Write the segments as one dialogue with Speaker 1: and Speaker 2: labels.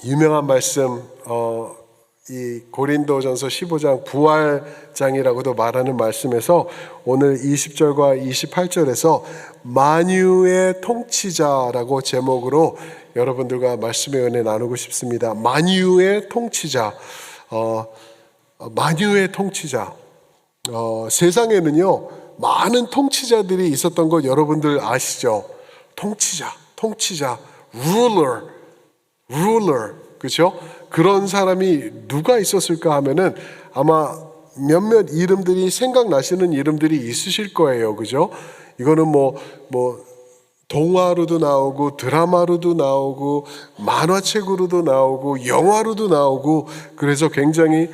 Speaker 1: 유명한 말씀, 이 고린도전서 15장 부활장이라고도 말하는 말씀에서 오늘 20절과 28절에서 만유의 통치자라고 제목으로 여러분들과 말씀의 은혜 나누고 싶습니다. 만유의 통치자, 만유의 통치자. 세상에는요 많은 통치자들이 있었던 것 여러분들 아시죠? 통치자, ruler, 그렇죠? 그런 사람이 누가 있었을까 하면은 아마 몇몇 이름들이 생각나시는 이름들이 있으실 거예요, 그죠? 이거는 뭐 동화로도 나오고 드라마로도 나오고 만화책으로도 나오고 영화로도 나오고 그래서 굉장히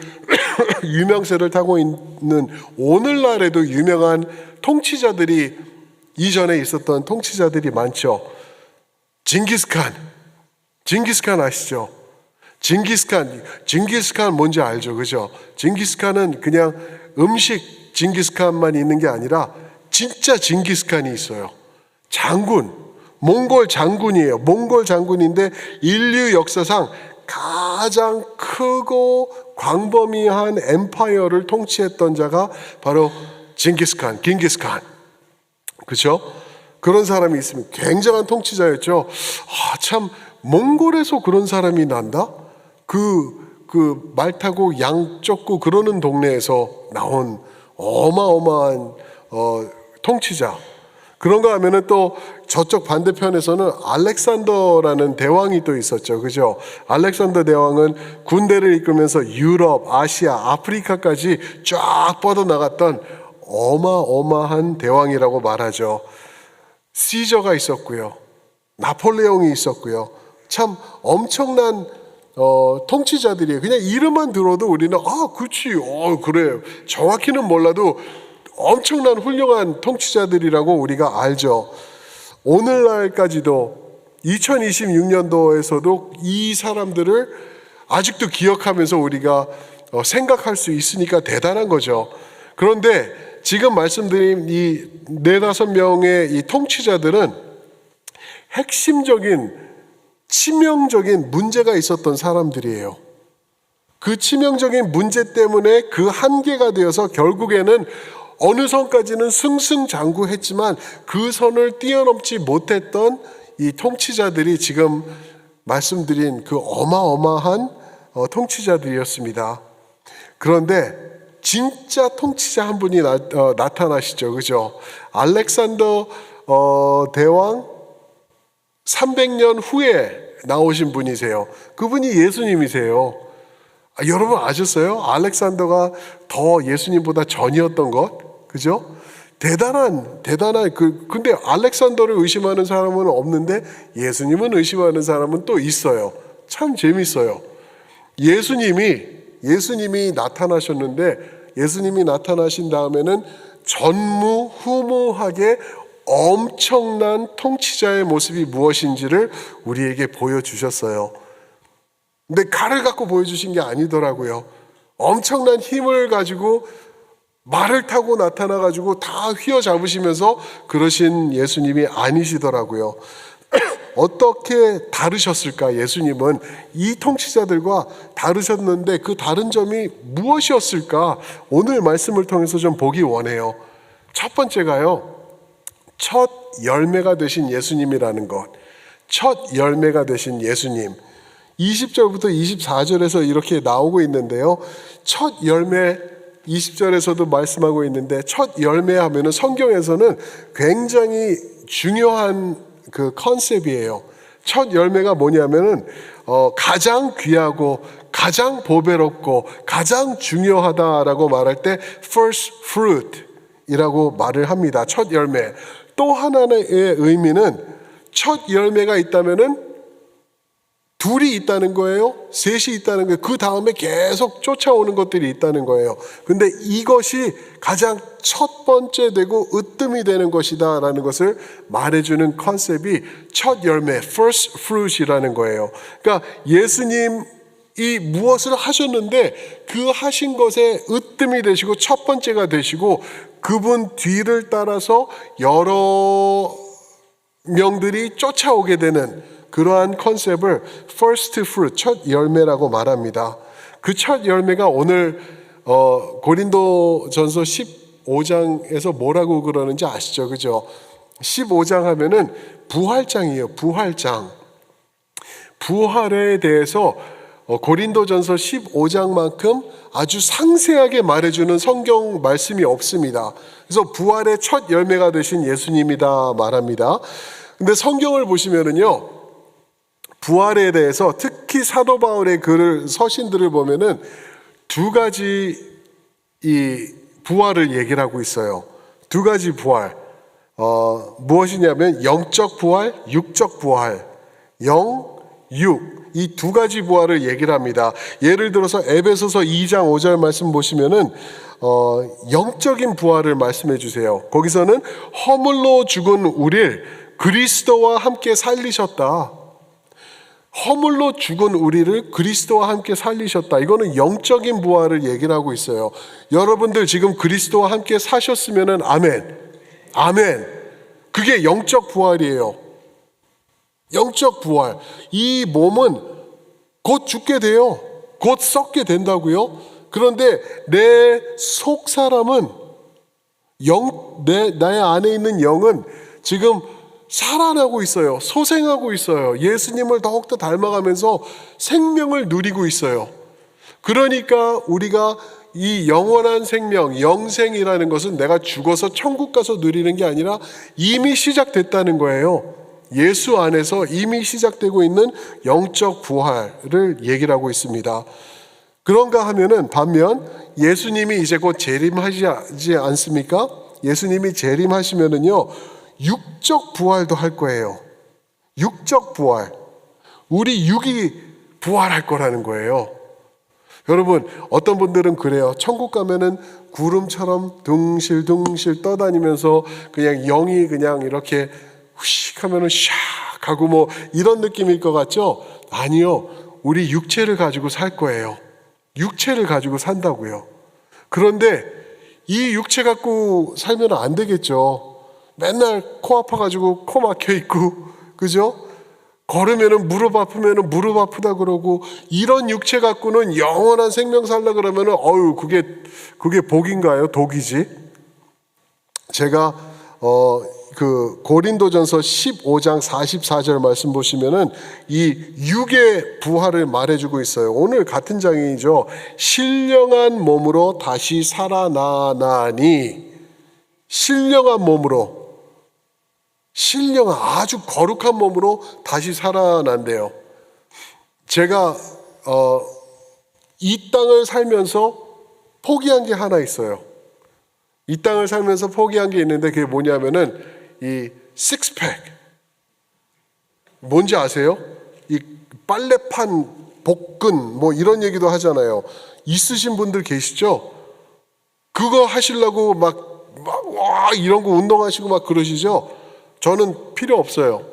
Speaker 1: 유명세를 타고 있는 오늘날에도 유명한 통치자들이 이전에 있었던 통치자들이 많죠. 징기스칸 아시죠? 징기스칸 뭔지 알죠, 그죠? 징기스칸은 그냥 음식 징기스칸만 있는 게 아니라 진짜 징기스칸이 있어요. 몽골 장군이에요. 몽골 장군인데 인류 역사상 가장 크고 광범위한 엠파이어를 통치했던 자가 바로 징기스칸. 그렇죠? 그런 사람이 있으면 굉장한 통치자였죠. 참 몽골에서 그런 사람이 난다? 그 말 타고 양 쫓고 그러는 동네에서 나온 어마어마한 통치자. 그런가 하면은 또 저쪽 반대편에서는 알렉산더라는 대왕이 또 있었죠. 그죠? 알렉산더 대왕은 군대를 이끌면서 유럽, 아시아, 아프리카까지 쫙 뻗어나갔던 어마어마한 대왕이라고 말하죠. 시저가 있었고요. 나폴레옹이 있었고요. 참 엄청난 통치자들이에요. 그냥 이름만 들어도 우리는 그렇지, 그래. 정확히는 몰라도 엄청난 훌륭한 통치자들이라고 우리가 알죠. 오늘날까지도 2026년도에서도 이 사람들을 아직도 기억하면서 우리가 생각할 수 있으니까 대단한 거죠. 그런데 지금 말씀드린 이 4-5명의 이 통치자들은 핵심적인 치명적인 문제가 있었던 사람들이에요. 그 치명적인 문제 때문에 그 한계가 되어서 결국에는 어느 선까지는 승승장구했지만 그 선을 뛰어넘지 못했던 이 통치자들이 지금 말씀드린 그 어마어마한 통치자들이었습니다. 그런데 진짜 통치자 한 분이 나타나시죠, 그죠? 알렉산더 대왕 300년 후에 나오신 분이세요. 그분이 예수님이세요. 여러분 아셨어요? 알렉산더가 더 예수님보다 전이었던 것, 그죠? 대단한 근데 알렉산더를 의심하는 사람은 없는데 예수님은 의심하는 사람은 또 있어요. 참 재밌어요. 예수님이 나타나셨는데 예수님이 나타나신 다음에는 전무후무하게 엄청난 통치자의 모습이 무엇인지를 우리에게 보여주셨어요. 근데 칼을 갖고 보여주신 게 아니더라고요. 엄청난 힘을 가지고 말을 타고 나타나가지고 다 휘어잡으시면서 그러신 예수님이 아니시더라고요. 어떻게 다르셨을까? 예수님은 이 통치자들과 다르셨는데 그 다른 점이 무엇이었을까? 오늘 말씀을 통해서 좀 보기 원해요. 첫 번째가요, 첫 열매가 되신 예수님이라는 것. 첫 열매가 되신 예수님. 20절부터 24절에서 이렇게 나오고 있는데요. 첫 열매, 20절에서도 말씀하고 있는데 첫 열매 하면은 성경에서는 굉장히 중요한 그 컨셉이에요. 첫 열매가 뭐냐면은 가장 귀하고 가장 보배롭고 가장 중요하다라고 말할 때 first fruit이라고 말을 합니다. 첫 열매. 또 하나의 의미는 첫 열매가 있다면은 둘이 있다는 거예요. 셋이 있다는 거예요. 그 다음에 계속 쫓아오는 것들이 있다는 거예요. 근데 이것이 가장 첫 번째 되고 으뜸이 되는 것이다 라는 것을 말해주는 컨셉이 첫 열매, first fruit이라는 거예요. 그러니까 예수님이 무엇을 하셨는데 그 하신 것에 으뜸이 되시고 첫 번째가 되시고 그분 뒤를 따라서 여러 명들이 쫓아오게 되는 그러한 컨셉을 first fruit, 첫 열매라고 말합니다. 그 첫 열매가 오늘 고린도전서 15장에서 뭐라고 그러는지 아시죠? 그죠? 15장 하면은 부활장이에요. 부활장. 부활에 대해서 고린도전서 15장만큼 아주 상세하게 말해주는 성경 말씀이 없습니다. 그래서 부활의 첫 열매가 되신 예수님이다 말합니다. 근데 성경을 보시면은요, 부활에 대해서 특히 사도 바울의 글을 서신들을 보면은 두 가지 이 부활을 얘기를 하고 있어요. 두 가지 부활. 무엇이냐면 영적 부활, 육적 부활. 영, 육. 이 두 가지 부활을 얘기를 합니다. 예를 들어서 에베소서 2장 5절 말씀 보시면은 영적인 부활을 말씀해 주세요. 거기서는 허물로 죽은 우리를 그리스도와 함께 살리셨다. 허물로 죽은 우리를 그리스도와 함께 살리셨다. 이거는 영적인 부활을 얘기를 하고 있어요. 여러분들 지금 그리스도와 함께 사셨으면은 아멘. 아멘. 그게 영적 부활이에요. 영적 부활. 이 몸은 곧 죽게 돼요. 곧 썩게 된다고요. 그런데 내 속 사람은 나의 안에 있는 영은 지금 살아나고 있어요. 소생하고 있어요. 예수님을 더욱더 닮아가면서 생명을 누리고 있어요. 그러니까 우리가 이 영원한 생명, 영생이라는 것은 내가 죽어서 천국 가서 누리는 게 아니라 이미 시작됐다는 거예요. 예수 안에서 이미 시작되고 있는 영적 부활을 얘기를 하고 있습니다. 그런가 하면은 반면 예수님이 이제 곧 재림하지 않습니까? 예수님이 재림하시면은요, 육적 부활도 할 거예요. 육적 부활. 우리 육이 부활할 거라는 거예요. 여러분, 어떤 분들은 그래요. 천국 가면은 구름처럼 둥실둥실 떠다니면서 그냥 영이 그냥 이렇게 후식 하면은 샥 하고 뭐 이런 느낌일 것 같죠? 아니요. 우리 육체를 가지고 살 거예요. 육체를 가지고 산다고요. 그런데 이 육체 갖고 살면 안 되겠죠. 맨날 코 아파가지고 코 막혀 있고, 그죠? 걸으면은 무릎 아프면은 무릎 아프다 그러고, 이런 육체 갖고는 영원한 생명 살라 그러면은 그게 복인가요? 독이지. 제가 그 고린도전서 15장 44절 말씀 보시면은 이 육의 부활을 말해주고 있어요. 오늘 같은 장이죠. 신령한 몸으로 다시 살아나나니. 신령한 몸으로, 신령한 아주 거룩한 몸으로 다시 살아난대요. 제가 이 땅을 살면서 포기한 게 하나 있어요. 이 땅을 살면서 포기한 게 있는데 그게 뭐냐면은 이 식스팩. 뭔지 아세요? 이 빨래판 복근 뭐 이런 얘기도 하잖아요. 있으신 분들 계시죠? 그거 하시려고 와 이런 거 운동하시고 막 그러시죠? 저는 필요 없어요.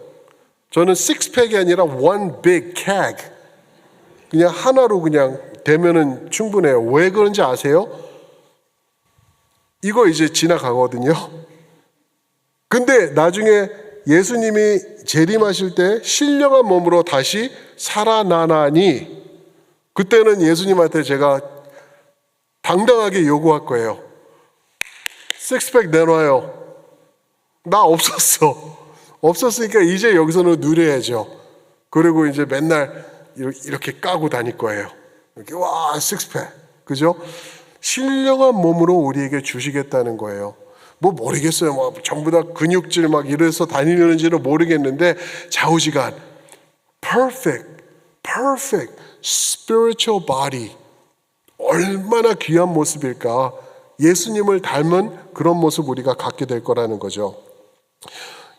Speaker 1: 저는 식스팩이 아니라 one big keg. 그냥 하나로 그냥 되면은 충분해요. 왜 그런지 아세요? 이거 이제 지나가거든요. 근데 나중에 예수님이 재림하실 때 신령한 몸으로 다시 살아나나니, 그때는 예수님한테 제가 당당하게 요구할 거예요. 식스팩 내놔요. 나 없었으니까 이제 여기서는 누려야죠. 그리고 이제 맨날 이렇게 까고 다닐 거예요. 이렇게 와 식스팩, 그죠? 신령한 몸으로 우리에게 주시겠다는 거예요. 뭐 모르겠어요. 뭐 전부 다 근육질 막 이래서 다니는지는 모르겠는데 좌우지간 perfect spiritual body, 얼마나 귀한 모습일까. 예수님을 닮은 그런 모습 우리가 갖게 될 거라는 거죠.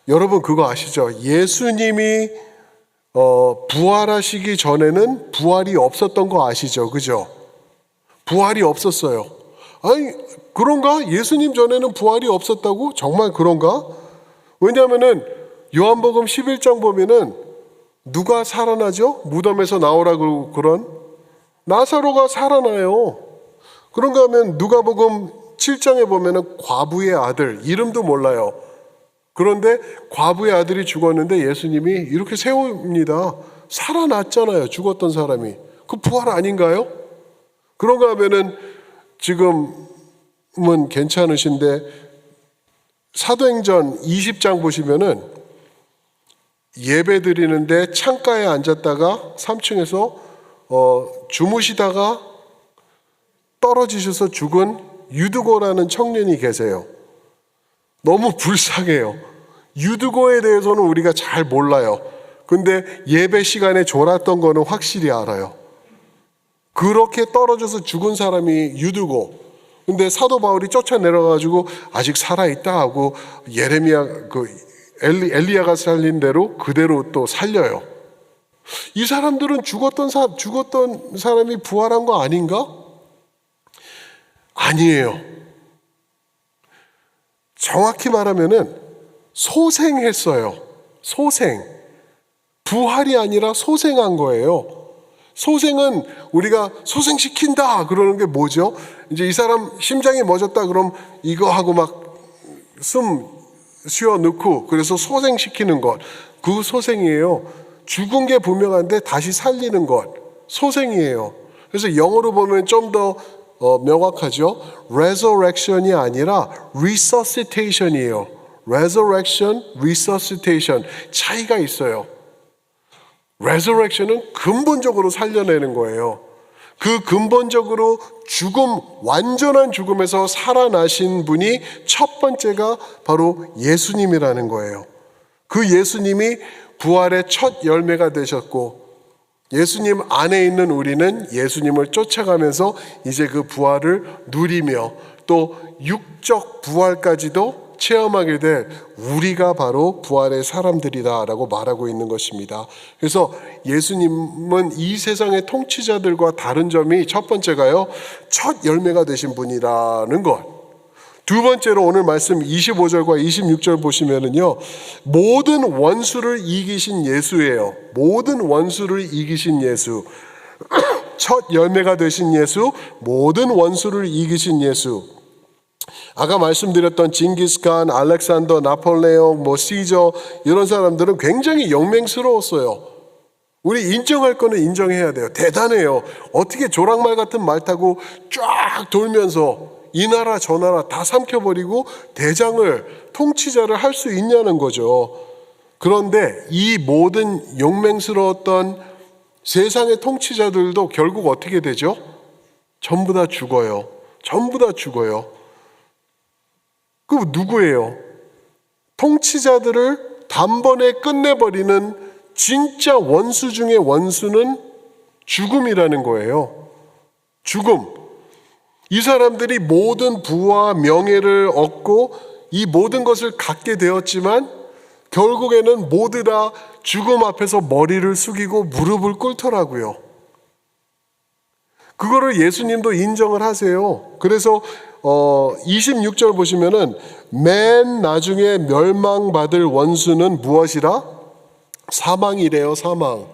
Speaker 1: 여러분 그거 아시죠? 예수님이 부활하시기 전에는 부활이 없었던 거 아시죠? 그죠? 부활이 없었어요. 아니 그런가? 예수님 전에는 부활이 없었다고? 정말 그런가? 왜냐하면은 요한복음 11장 보면은 누가 살아나죠? 무덤에서 나오라고 그런 나사로가 살아나요. 그런가 하면 누가복음 7장에 보면은 과부의 아들, 이름도 몰라요. 그런데 과부의 아들이 죽었는데 예수님이 이렇게 세웁니다. 살아났잖아요. 죽었던 사람이. 그 부활 아닌가요? 그런가 하면은 지금은 괜찮으신데 사도행전 20장 보시면은 예배 드리는데 창가에 앉았다가 3층에서 주무시다가 떨어지셔서 죽은 유드고라는 청년이 계세요. 너무 불쌍해요. 유드고에 대해서는 우리가 잘 몰라요. 근데 예배 시간에 졸았던 거는 확실히 알아요. 그렇게 떨어져서 죽은 사람이 유드고, 근데 사도 바울이 쫓아내려가지고 아직 살아있다 하고 예레미야 엘리야가 살린 대로 그대로 또 살려요. 이 사람들은 죽었던 사람이 부활한 거 아닌가? 아니에요. 정확히 말하면은 소생했어요. 소생. 부활이 아니라 소생한 거예요. 소생은 우리가 소생시킨다 그러는 게 뭐죠? 이제 이 사람 심장이 멎었다 그럼 이거 하고 막 숨 쉬어 넣고 그래서 소생시키는 것. 그 소생이에요. 죽은 게 분명한데 다시 살리는 것. 소생이에요. 그래서 영어로 보면 좀 더 명확하죠. resurrection이 아니라 resuscitation이에요. resurrection, resuscitation 차이가 있어요. resurrection은 근본적으로 살려내는 거예요. 그 근본적으로 완전한 죽음에서 살아나신 분이 첫 번째가 바로 예수님이라는 거예요. 그 예수님이 부활의 첫 열매가 되셨고, 예수님 안에 있는 우리는 예수님을 쫓아가면서 이제 그 부활을 누리며 또 육적 부활까지도 체험하게 될 우리가 바로 부활의 사람들이다라고 말하고 있는 것입니다. 그래서 예수님은 이 세상의 통치자들과 다른 점이 첫 번째가요, 첫 열매가 되신 분이라는 것. 두 번째로 오늘 말씀 25절과 26절 보시면은요, 모든 원수를 이기신 예수예요. 모든 원수를 이기신 예수. 첫 열매가 되신 예수, 모든 원수를 이기신 예수. 아까 말씀드렸던 징기스칸, 알렉산더, 나폴레옹, 시저 이런 사람들은 굉장히 영맹스러웠어요. 우리 인정할 거는 인정해야 돼요. 대단해요. 어떻게 조랑말 같은 말 타고 쫙 돌면서 이 나라 저 나라 다 삼켜버리고 대장을 통치자를 할 수 있냐는 거죠. 그런데 이 모든 용맹스러웠던 세상의 통치자들도 결국 어떻게 되죠? 전부 다 죽어요. 전부 다 죽어요. 그 누구예요? 통치자들을 단번에 끝내버리는 진짜 원수 중의 원수는 죽음이라는 거예요. 죽음. 이 사람들이 모든 부와 명예를 얻고 이 모든 것을 갖게 되었지만 결국에는 모두 다 죽음 앞에서 머리를 숙이고 무릎을 꿇더라고요. 그거를 예수님도 인정을 하세요. 그래서 26절 보시면은 맨 나중에 멸망받을 원수는 무엇이라? 사망이래요. 사망.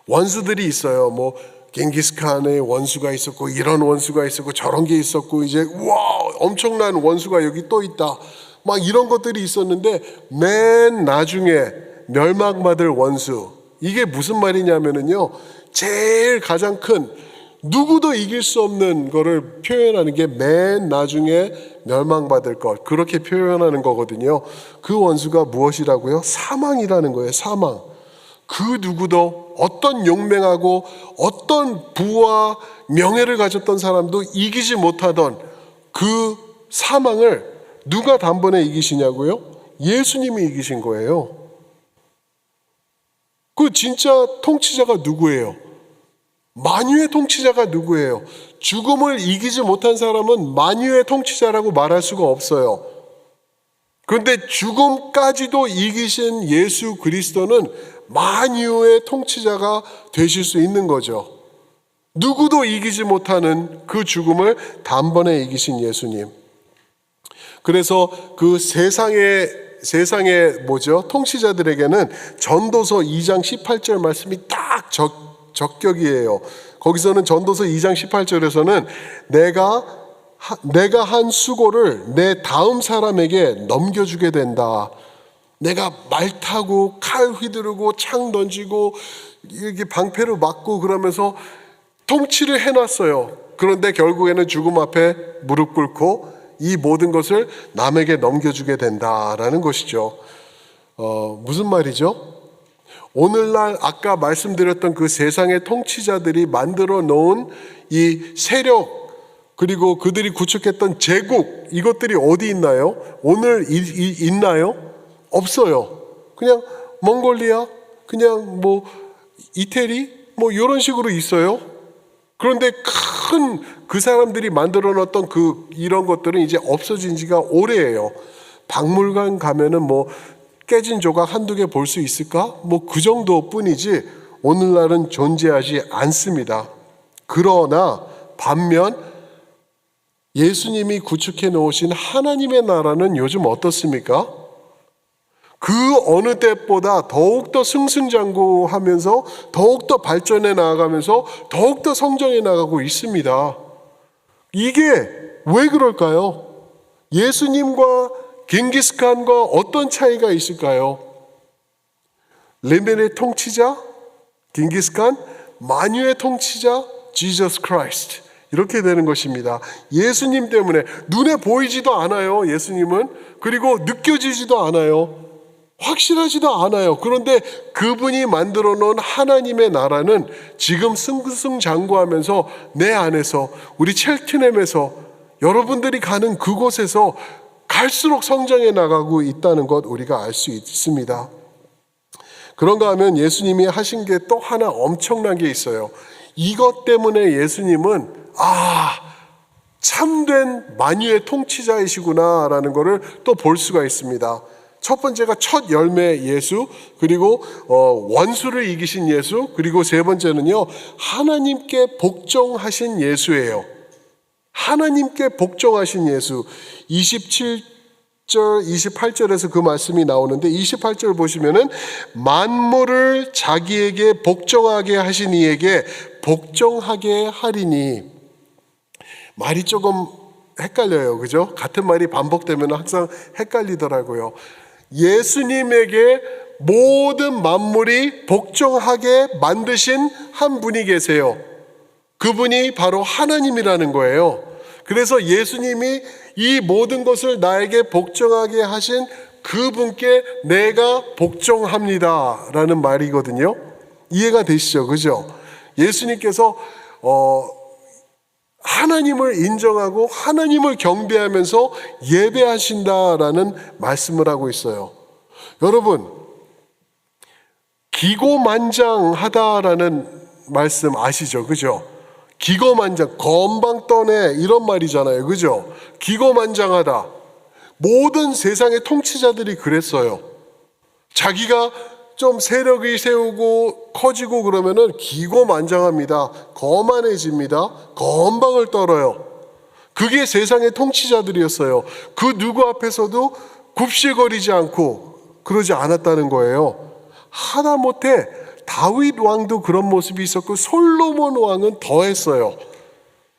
Speaker 1: 원수들이 있어요. 겐기스칸의 원수가 있었고 이런 원수가 있었고 저런 게 있었고 이제 와 엄청난 원수가 여기 또 있다 막 이런 것들이 있었는데 맨 나중에 멸망받을 원수, 이게 무슨 말이냐면은요, 제일 가장 큰 누구도 이길 수 없는 거를 표현하는 게 맨 나중에 멸망받을 것, 그렇게 표현하는 거거든요. 그 원수가 무엇이라고요? 사망이라는 거예요. 사망. 그 누구도 어떤 용맹하고 어떤 부와 명예를 가졌던 사람도 이기지 못하던 그 사망을 누가 단번에 이기시냐고요? 예수님이 이기신 거예요. 그 진짜 통치자가 누구예요? 만유의 통치자가 누구예요? 죽음을 이기지 못한 사람은 만유의 통치자라고 말할 수가 없어요. 그런데 죽음까지도 이기신 예수 그리스도는 만유의 통치자가 되실 수 있는 거죠. 누구도 이기지 못하는 그 죽음을 단번에 이기신 예수님. 그래서 그 세상의 통치자들에게는 전도서 2장 18절 말씀이 딱 적격이에요. 거기서는 전도서 2장 18절에서는 내가 내가 한 수고를 내 다음 사람에게 넘겨주게 된다. 내가 말 타고 칼 휘두르고 창 던지고 이렇게 방패로 막고 그러면서 통치를 해놨어요. 그런데 결국에는 죽음 앞에 무릎 꿇고 이 모든 것을 남에게 넘겨주게 된다라는 것이죠. 무슨 말이죠? 오늘날 아까 말씀드렸던 그 세상의 통치자들이 만들어 놓은 이 세력, 그리고 그들이 구축했던 제국, 이것들이 어디 있나요? 오늘 있나요? 없어요. 그냥 몽골리아, 그냥 뭐 이태리, 뭐 이런 식으로 있어요. 그런데 큰 그 사람들이 만들어 놨던 이런 것들은 이제 없어진 지가 오래예요. 박물관 가면은 뭐 깨진 조각 한두 개 볼 수 있을까? 뭐 그 정도 뿐이지 오늘날은 존재하지 않습니다. 그러나 반면 예수님이 구축해 놓으신 하나님의 나라는 요즘 어떻습니까? 그 어느 때보다 더욱더 승승장구하면서 더욱더 발전해 나아가면서 더욱더 성장해 나가고 있습니다. 이게 왜 그럴까요? 예수님과 징기스칸과 어떤 차이가 있을까요? 레멘의 통치자, 징기스칸, 만유의 통치자, 지저스 크라이스트. 이렇게 되는 것입니다. 예수님 때문에 눈에 보이지도 않아요. 예수님은. 그리고 느껴지지도 않아요. 확실하지도 않아요. 그런데 그분이 만들어 놓은 하나님의 나라는 지금 승승장구하면서 내 안에서, 우리 첼트넴에서, 여러분들이 가는 그곳에서 갈수록 성장해 나가고 있다는 것 우리가 알 수 있습니다. 그런가 하면 예수님이 하신 게 또 하나 엄청난 게 있어요. 이것 때문에 예수님은 참된 만유의 통치자이시구나 라는 것을 또 볼 수가 있습니다. 첫 번째가 첫 열매 예수, 그리고 원수를 이기신 예수, 그리고 세 번째는요 하나님께 복종하신 예수예요. 하나님께 복종하신 예수. 27절 28절에서 그 말씀이 나오는데 28절 보시면은 만물을 자기에게 복종하게 하신 이에게 복종하게 하리니. 말이 조금 헷갈려요. 그죠? 같은 말이 반복되면 항상 헷갈리더라고요. 예수님에게 모든 만물이 복종하게 만드신 한 분이 계세요. 그분이 바로 하나님이라는 거예요. 그래서 예수님이 이 모든 것을 나에게 복종하게 하신 그분께 내가 복종합니다 라는 말이거든요. 이해가 되시죠? 그죠? 예수님께서 하나님을 인정하고 하나님을 경배하면서 예배하신다라는 말씀을 하고 있어요. 여러분, 기고만장하다라는 말씀 아시죠? 그죠? 기고만장, 건방떠네 이런 말이잖아요. 그죠? 기고만장하다. 모든 세상의 통치자들이 그랬어요. 자기가 좀 세력이 세우고 커지고 그러면은 기고만장합니다. 거만해집니다. 건방을 떨어요. 그게 세상의 통치자들이었어요. 그 누구 앞에서도 굽실거리지 않고 그러지 않았다는 거예요. 하다못해 다윗 왕도 그런 모습이 있었고 솔로몬 왕은 더했어요.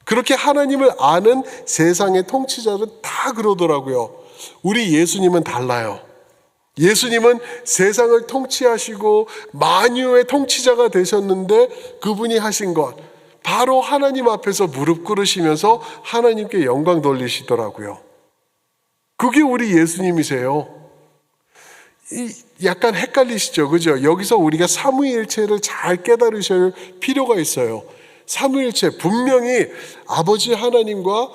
Speaker 1: 그렇게 하나님을 아는 세상의 통치자들은 다 그러더라고요. 우리 예수님은 달라요. 예수님은 세상을 통치하시고 만유의 통치자가 되셨는데 그분이 하신 것 바로 하나님 앞에서 무릎 꿇으시면서 하나님께 영광 돌리시더라고요. 그게 우리 예수님이세요. 약간 헷갈리시죠? 그죠? 여기서 우리가 삼위일체를 잘 깨달으실 필요가 있어요. 삼위일체, 분명히 아버지 하나님과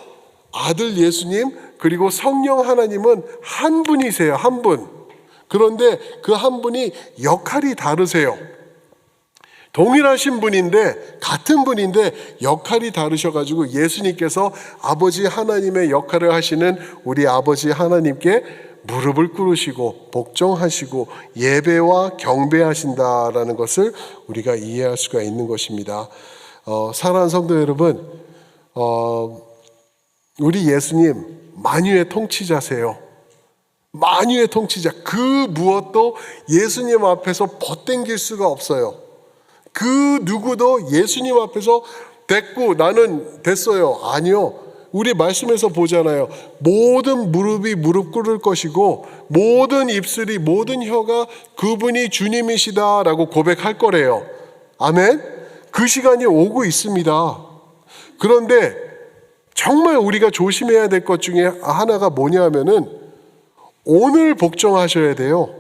Speaker 1: 아들 예수님 그리고 성령 하나님은 한 분이세요. 한 분. 그런데 그 한 분이 역할이 다르세요. 동일하신 분인데 같은 분인데 역할이 다르셔가지고 예수님께서 아버지 하나님의 역할을 하시는 우리 아버지 하나님께 무릎을 꿇으시고 복종하시고 예배와 경배하신다라는 것을 우리가 이해할 수가 있는 것입니다. 사랑하는 성도 여러분, 우리 예수님 만유의 통치자세요. 만유의 통치자, 그 무엇도 예수님 앞에서 벗당길 수가 없어요. 그 누구도 예수님 앞에서 됐고 나는 됐어요. 아니요. 우리 말씀에서 보잖아요. 모든 무릎이 무릎 꿇을 것이고 모든 입술이 모든 혀가 그분이 주님이시다라고 고백할 거래요. 아멘. 그 시간이 오고 있습니다. 그런데 정말 우리가 조심해야 될 것 중에 하나가 뭐냐면은 오늘 복종하셔야 돼요.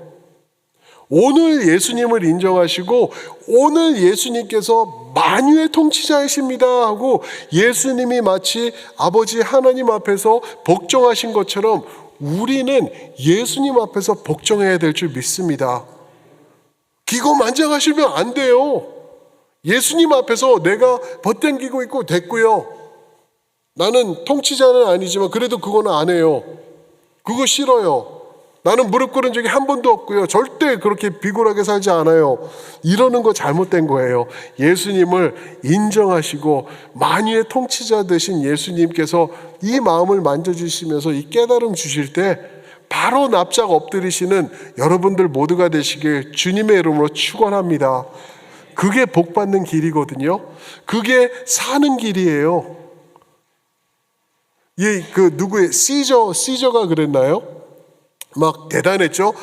Speaker 1: 오늘 예수님을 인정하시고 오늘 예수님께서 만유의 통치자이십니다 하고 예수님이 마치 아버지 하나님 앞에서 복종하신 것처럼 우리는 예수님 앞에서 복종해야 될 줄 믿습니다. 기고만장하시면 안 돼요. 예수님 앞에서 내가 벗당기고 있고 됐고요. 나는 통치자는 아니지만 그래도 그거는 안 해요. 그거 싫어요. 나는 무릎 꿇은 적이 한 번도 없고요. 절대 그렇게 비굴하게 살지 않아요. 이러는 거 잘못된 거예요. 예수님을 인정하시고 만유의 통치자 되신 예수님께서 이 마음을 만져주시면서 이 깨달음 주실 때 바로 납작 엎드리시는 여러분들 모두가 되시길 주님의 이름으로 축원합니다. 그게 복 받는 길이거든요. 그게 사는 길이에요. 누구의 시저가 그랬나요? 막 대단했죠.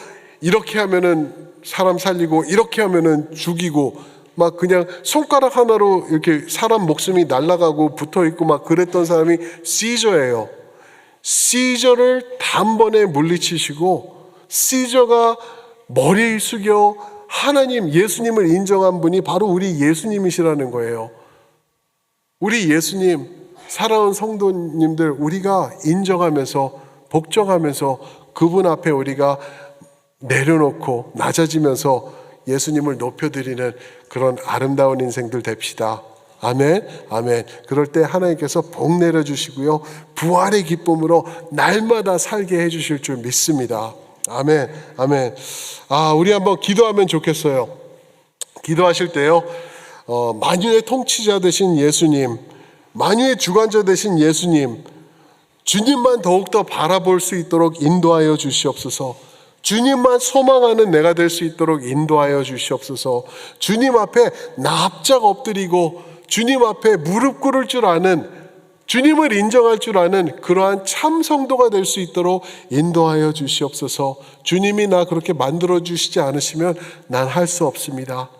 Speaker 1: 이렇게 하면은 사람 살리고 이렇게 하면은 죽이고 막 그냥 손가락 하나로 이렇게 사람 목숨이 날아가고 붙어 있고 막 그랬던 사람이 시저예요. 시저를 단번에 물리치시고 시저가 머리 숙여 하나님 예수님을 인정한 분이 바로 우리 예수님이시라는 거예요. 우리 예수님 사랑하는 성도님들 우리가 인정하면서 복종하면서 그분 앞에 우리가 내려놓고 낮아지면서 예수님을 높여드리는 그런 아름다운 인생들 됩시다. 아멘, 아멘. 그럴 때 하나님께서 복 내려주시고요. 부활의 기쁨으로 날마다 살게 해주실 줄 믿습니다. 아멘, 아멘. 우리 한번 기도하면 좋겠어요. 기도하실 때요. 만유의 통치자 되신 예수님, 만유의 주관자 되신 예수님, 주님만 더욱더 바라볼 수 있도록 인도하여 주시옵소서. 주님만 소망하는 내가 될 수 있도록 인도하여 주시옵소서. 주님 앞에 납작 엎드리고 주님 앞에 무릎 꿇을 줄 아는, 주님을 인정할 줄 아는 그러한 참 성도가 될 수 있도록 인도하여 주시옵소서. 주님이 나 그렇게 만들어 주시지 않으시면 난 할 수 없습니다.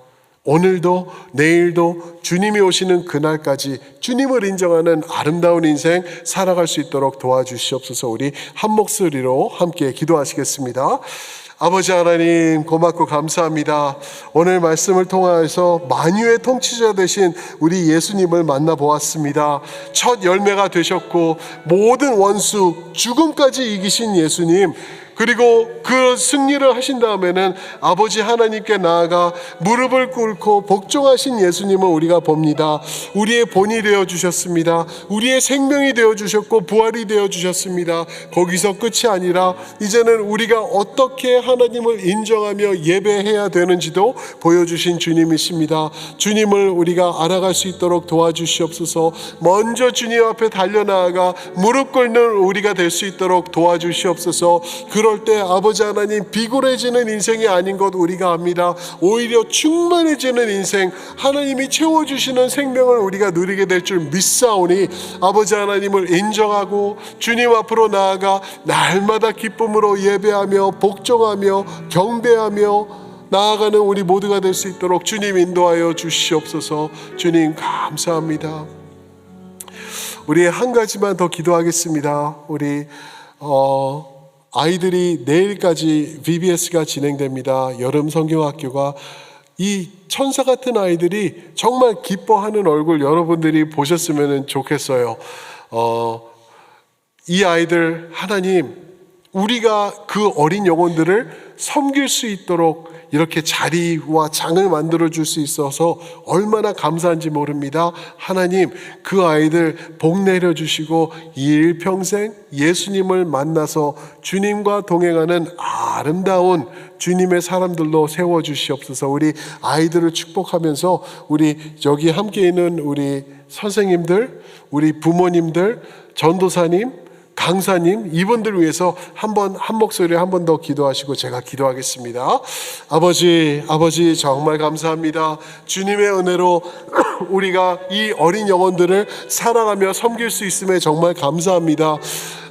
Speaker 1: 오늘도 내일도 주님이 오시는 그날까지 주님을 인정하는 아름다운 인생 살아갈 수 있도록 도와주시옵소서. 우리 한 목소리로 함께 기도하시겠습니다. 아버지 하나님 고맙고 감사합니다. 오늘 말씀을 통하여서 만유의 통치자 되신 우리 예수님을 만나보았습니다. 첫 열매가 되셨고 모든 원수 죽음까지 이기신 예수님, 그리고 그 승리를 하신 다음에는 아버지 하나님께 나아가 무릎을 꿇고 복종하신 예수님을 우리가 봅니다. 우리의 본이 되어주셨습니다. 우리의 생명이 되어주셨고 부활이 되어주셨습니다. 거기서 끝이 아니라 이제는 우리가 어떻게 하나님을 인정하며 예배해야 되는지도 보여주신 주님이십니다. 주님을 우리가 알아갈 수 있도록 도와주시옵소서. 먼저 주님 앞에 달려나아가 무릎 꿇는 우리가 될 수 있도록 도와주시옵소서. 그럴 때 아버지 하나님 비굴해지는 인생이 아닌 것 우리가 압니다. 오히려 충만해지는 인생, 하나님이 채워주시는 생명을 우리가 누리게 될 줄 믿사오니 아버지 하나님을 인정하고 주님 앞으로 나아가 날마다 기쁨으로 예배하며 복종하며 경배하며 나아가는 우리 모두가 될 수 있도록 주님 인도하여 주시옵소서. 주님 감사합니다. 우리 한 가지만 더 기도하겠습니다. 우리 아이들이 내일까지 VBS가 진행됩니다. 여름 성경학교가 이 천사 같은 아이들이 정말 기뻐하는 얼굴 여러분들이 보셨으면 좋겠어요. 이 아이들 하나님 우리가 그 어린 영혼들을 섬길 수 있도록 이렇게 자리와 장을 만들어 줄 수 있어서 얼마나 감사한지 모릅니다. 하나님 그 아이들 복 내려 주시고 이 일평생 예수님을 만나서 주님과 동행하는 아름다운 주님의 사람들로 세워 주시옵소서. 우리 아이들을 축복하면서 우리 여기 함께 있는 우리 선생님들, 우리 부모님들, 전도사님, 강사님, 이분들 위해서 한 목소리에 한 번 더 기도하시고 제가 기도하겠습니다. 아버지 정말 감사합니다. 주님의 은혜로 우리가 이 어린 영혼들을 사랑하며 섬길 수 있음에 정말 감사합니다.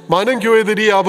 Speaker 1: 많은 교회들이 아버지